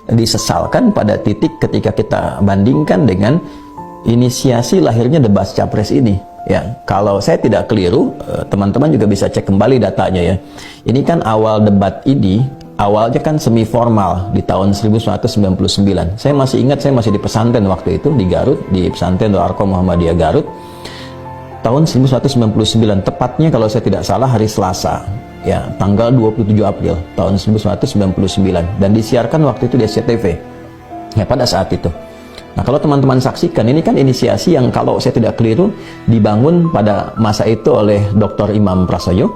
disesalkan pada titik ketika kita bandingkan dengan inisiasi lahirnya debat capres ini. Ya, kalau saya tidak keliru, teman-teman juga bisa cek kembali datanya ya. Ini kan awal debat ini, awalnya kan semi formal di tahun 1999. Saya masih ingat, saya masih di pesantren waktu itu di Garut, di pesantren Darul Arqam Muhammadiyah Garut. Tahun 1999, tepatnya kalau saya tidak salah hari Selasa, ya, tanggal 27 April tahun 1999, dan disiarkan waktu itu di SCTV. Ya, pada saat itu. Nah, kalau teman-teman saksikan, ini kan inisiasi yang kalau saya tidak keliru dibangun pada masa itu oleh Dr. Imam Prasojo,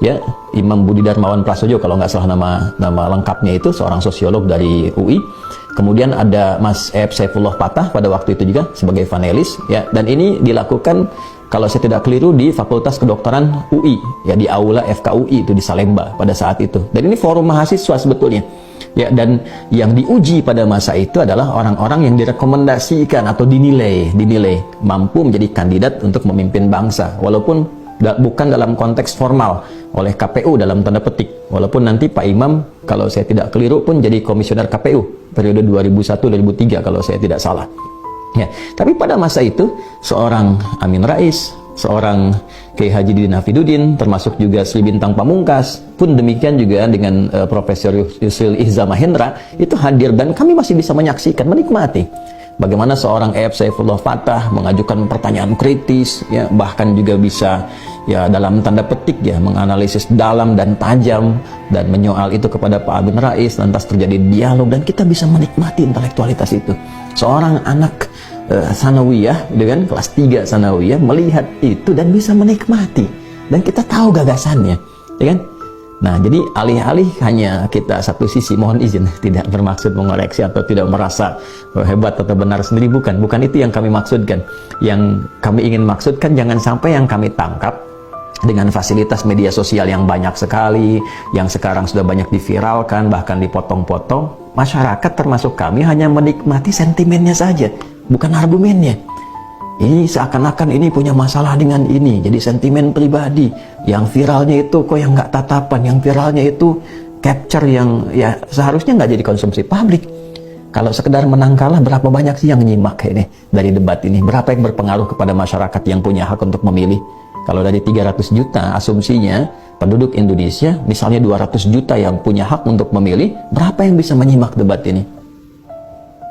ya, Imam Budi Darmawan Prasojo kalau nggak salah nama lengkapnya itu, seorang sosiolog dari UI. Kemudian ada Mas Saifullah Patah pada waktu itu juga sebagai panelis, ya, dan ini dilakukan kalau saya tidak keliru di Fakultas Kedokteran UI, ya, di Aula FKUI itu di Salemba pada saat itu. Dan ini forum mahasiswa sebetulnya. Ya, dan yang diuji pada masa itu adalah orang-orang yang direkomendasikan atau dinilai mampu menjadi kandidat untuk memimpin bangsa, walaupun bukan dalam konteks formal oleh KPU dalam tanda petik, walaupun nanti Pak Imam kalau saya tidak keliru pun jadi komisioner KPU periode 2001-2003 kalau saya tidak salah. Ya, tapi pada masa itu seorang Amin Rais, seorang Kiai Haji Didin Hafidudin, termasuk juga Sri Bintang Pamungkas, pun demikian juga dengan Profesor Yusril Ihza Mahendra itu hadir, dan kami masih bisa menyaksikan, menikmati bagaimana seorang Saifullah Fatah mengajukan pertanyaan kritis, ya, bahkan juga bisa, ya, dalam tanda petik, ya, menganalisis dalam dan tajam dan menyoal itu kepada Pak Amin Rais, lantas terjadi dialog dan kita bisa menikmati intelektualitas itu. Seorang anak sanawiyah dengan kelas 3 sanawiyah melihat itu dan bisa menikmati, dan kita tahu gagasannya, ya kan? Nah, jadi alih-alih hanya kita satu sisi, mohon izin tidak bermaksud mengoreksi atau tidak merasa hebat atau benar sendiri, bukan itu yang kami maksudkan. Yang kami ingin maksudkan, jangan sampai yang kami tangkap dengan fasilitas media sosial yang banyak sekali, yang sekarang sudah banyak diviralkan, bahkan dipotong-potong, masyarakat termasuk kami hanya menikmati sentimennya saja, bukan argumennya. Ini seakan-akan ini punya masalah dengan ini, jadi sentimen pribadi. Yang viralnya itu kok yang nggak tatapan, yang viralnya itu capture yang ya seharusnya nggak jadi konsumsi publik. Kalau sekedar menang kalah, berapa banyak sih yang nyimak ini dari debat ini? Berapa yang berpengaruh kepada masyarakat yang punya hak untuk memilih? Kalau dari 300 juta asumsinya penduduk Indonesia, misalnya 200 juta yang punya hak untuk memilih, berapa yang bisa menyimak debat ini?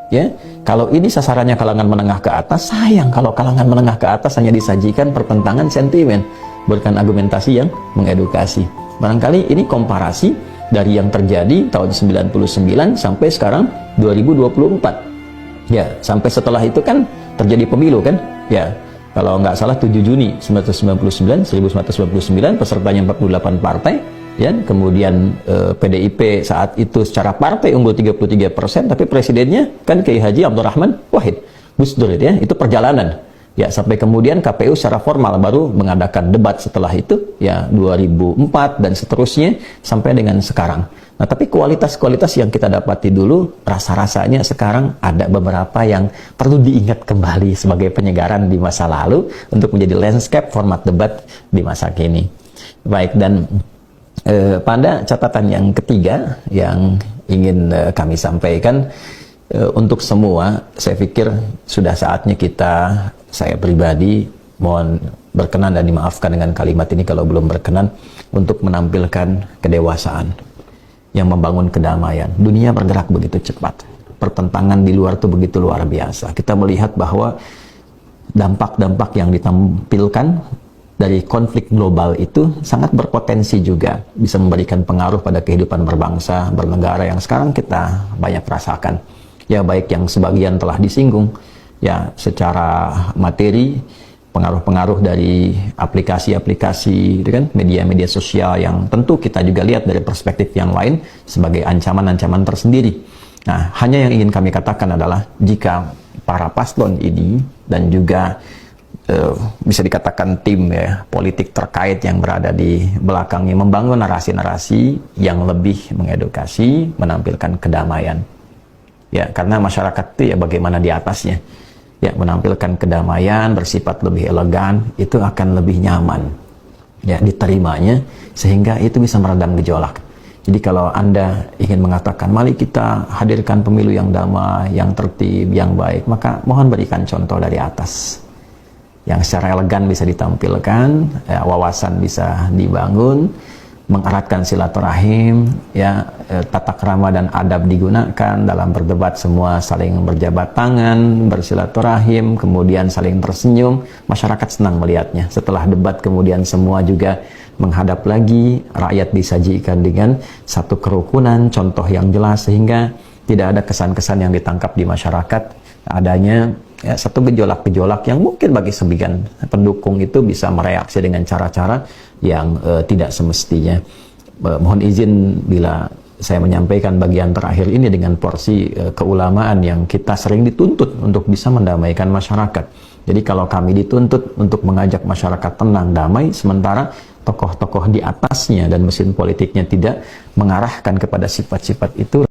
Ya, kalau ini sasarannya kalangan menengah ke atas, sayang kalau kalangan menengah ke atas hanya disajikan pertentangan sentimen, bukan argumentasi yang mengedukasi. Barangkali ini komparasi dari yang terjadi tahun 99 sampai sekarang 2024. Ya, sampai setelah itu kan terjadi pemilu kan? Ya, kalau nggak salah 7 Juni 1999 pesertanya 48 partai. Ya, kemudian PDIP saat itu secara partai unggul 33%, tapi presidennya kan Kiai Haji Abdurrahman Wahid Gus Dur, ya, itu perjalanan. Ya, sampai kemudian KPU secara formal baru mengadakan debat setelah itu, ya, 2004 dan seterusnya sampai dengan sekarang. Nah, tapi kualitas-kualitas yang kita dapati dulu, rasa-rasanya sekarang ada beberapa yang perlu diingat kembali sebagai penyegaran di masa lalu untuk menjadi landscape format debat di masa kini. Baik, dan pada catatan yang ketiga yang ingin kami sampaikan, untuk semua, saya pikir sudah saatnya saya pribadi mohon berkenan dan dimaafkan dengan kalimat ini kalau belum berkenan, untuk menampilkan kedewasaan yang membangun kedamaian. Dunia bergerak begitu cepat, pertentangan di luar itu begitu luar biasa. Kita melihat bahwa dampak-dampak yang ditampilkan dari konflik global itu sangat berpotensi juga bisa memberikan pengaruh pada kehidupan berbangsa, bernegara yang sekarang kita banyak rasakan. Ya, baik yang sebagian telah disinggung, ya, secara materi, pengaruh-pengaruh dari aplikasi-aplikasi, gitu kan, media-media sosial yang tentu kita juga lihat dari perspektif yang lain sebagai ancaman-ancaman tersendiri. Nah, hanya yang ingin kami katakan adalah jika para paslon ini dan juga bisa dikatakan tim, ya, politik terkait yang berada di belakangnya membangun narasi-narasi yang lebih mengedukasi, menampilkan kedamaian. Ya, karena masyarakat itu ya bagaimana di atasnya. Ya, menampilkan kedamaian, bersifat lebih elegan, itu akan lebih nyaman, ya, diterimanya, sehingga itu bisa meredam gejolak. Jadi kalau Anda ingin mengatakan, mari kita hadirkan pemilu yang damai, yang tertib, yang baik, maka mohon berikan contoh dari atas. Yang secara elegan bisa ditampilkan, ya, wawasan bisa dibangun, mengeratkan silaturahim, ya, tata krama dan adab digunakan dalam berdebat, semua saling berjabat tangan, bersilaturahim, kemudian saling tersenyum, masyarakat senang melihatnya. Setelah debat kemudian semua juga menghadap lagi, rakyat disajikan dengan satu kerukunan, contoh yang jelas, sehingga tidak ada kesan-kesan yang ditangkap di masyarakat, adanya ya, satu gejolak-gejolak yang mungkin bagi sebagian pendukung itu bisa mereaksi dengan cara-cara yang tidak semestinya. Mohon izin bila saya menyampaikan bagian terakhir ini dengan porsi keulamaan yang kita sering dituntut untuk bisa mendamaikan masyarakat. Jadi kalau kami dituntut untuk mengajak masyarakat tenang, damai, sementara tokoh-tokoh di atasnya dan mesin politiknya tidak mengarahkan kepada sifat-sifat itu,